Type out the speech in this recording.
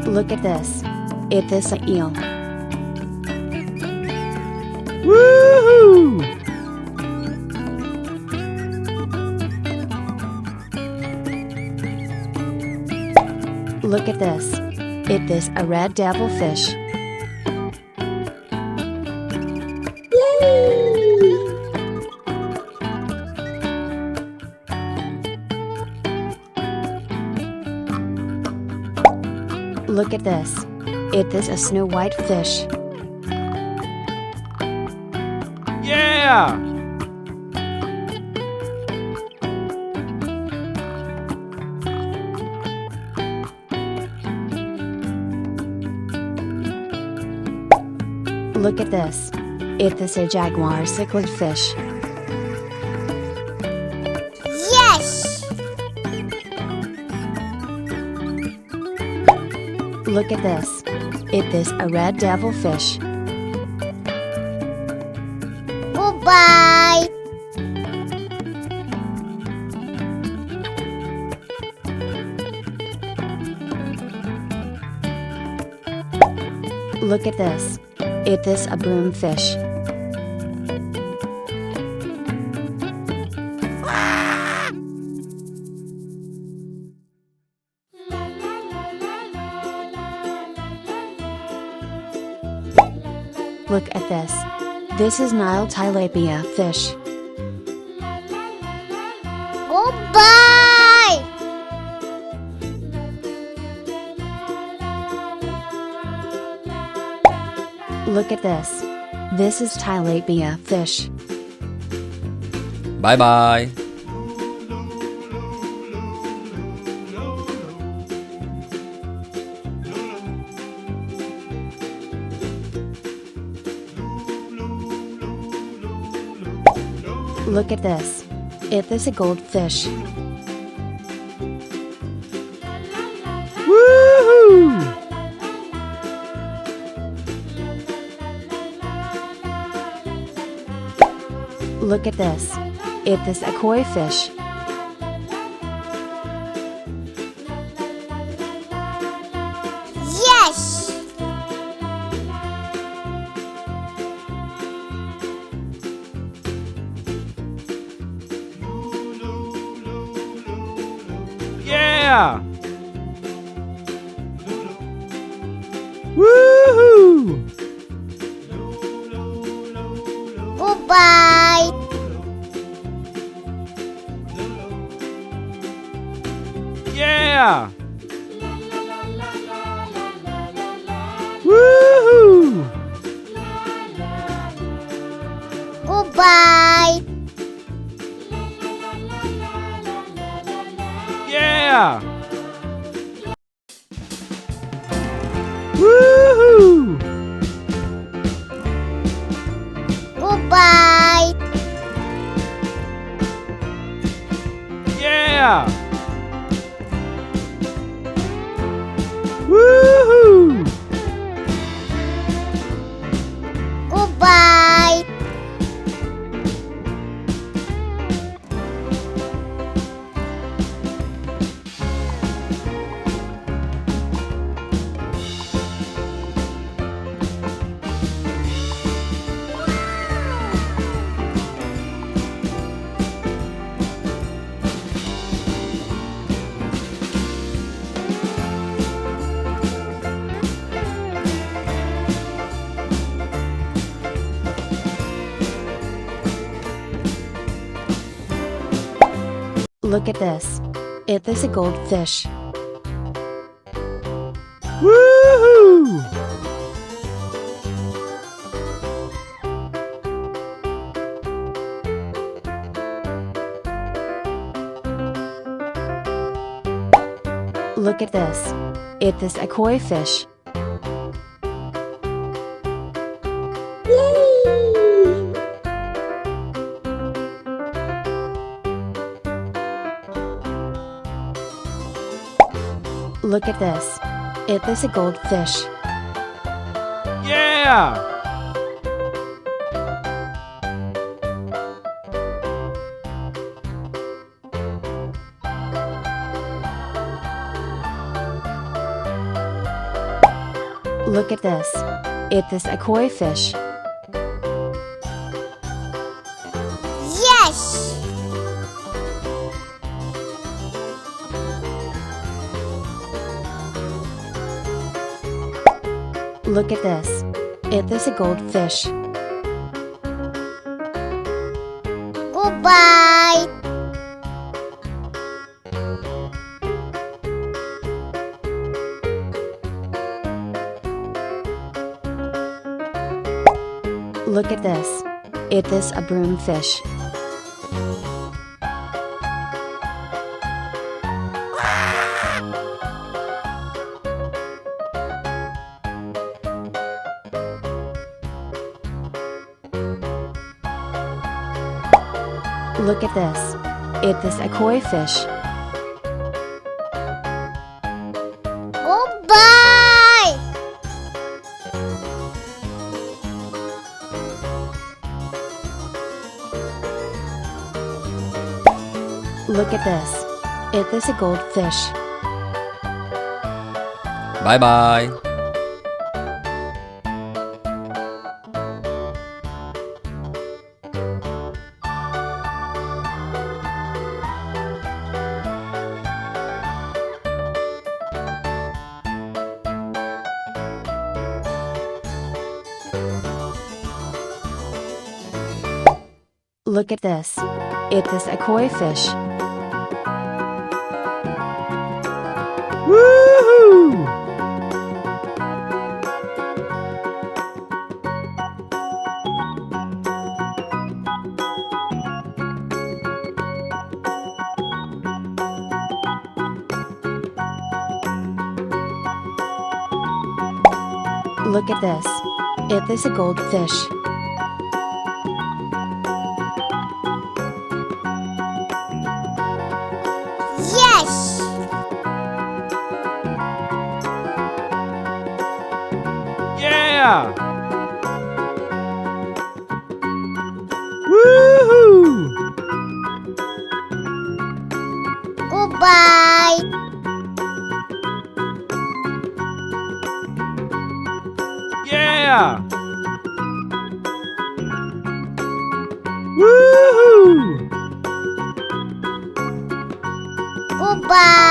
Look at this. It is a eel. Woohoo! Look at this. It is a red devilfish. Look at this. It is a snow white fish. Yeah! Look at this. It is a jaguar cichlid fish. Yes! Look at this. It is a red devilfish. Goodbye! Look at this. It is a broomfish. Look at this. This is Nile tilapia fish. Goodbye! Look at this. This is tilapia fish. Bye bye. Look at this. It is a goldfish. Woohoo! Look at this. It is a koi fish. Yes! Yeah! Woohoo! Goodbye! Yeah! Woohoo! Goodbye! Yeah! Woohoo! Goodbye! Yeah! Woohoo! Goodbye! Look at this. It is a goldfish. Woohoo! Look at this. It is a koi fish. Look at this. It is a goldfish. Yeah! Look at this. It is a koi fish. Yes! Look at this. It is a goldfish. Goodbye! Look at this. It is a broomfish. Look at this. It is a koi fish. Goodbye! Look at this. It is a goldfish. Bye bye. Look at this. It is a koi fish. Woohoo! Look at this. It is a goldfish. Yes! Yeah! Woohoo! Goodbye! Yeah! Woohoo! Goodbye!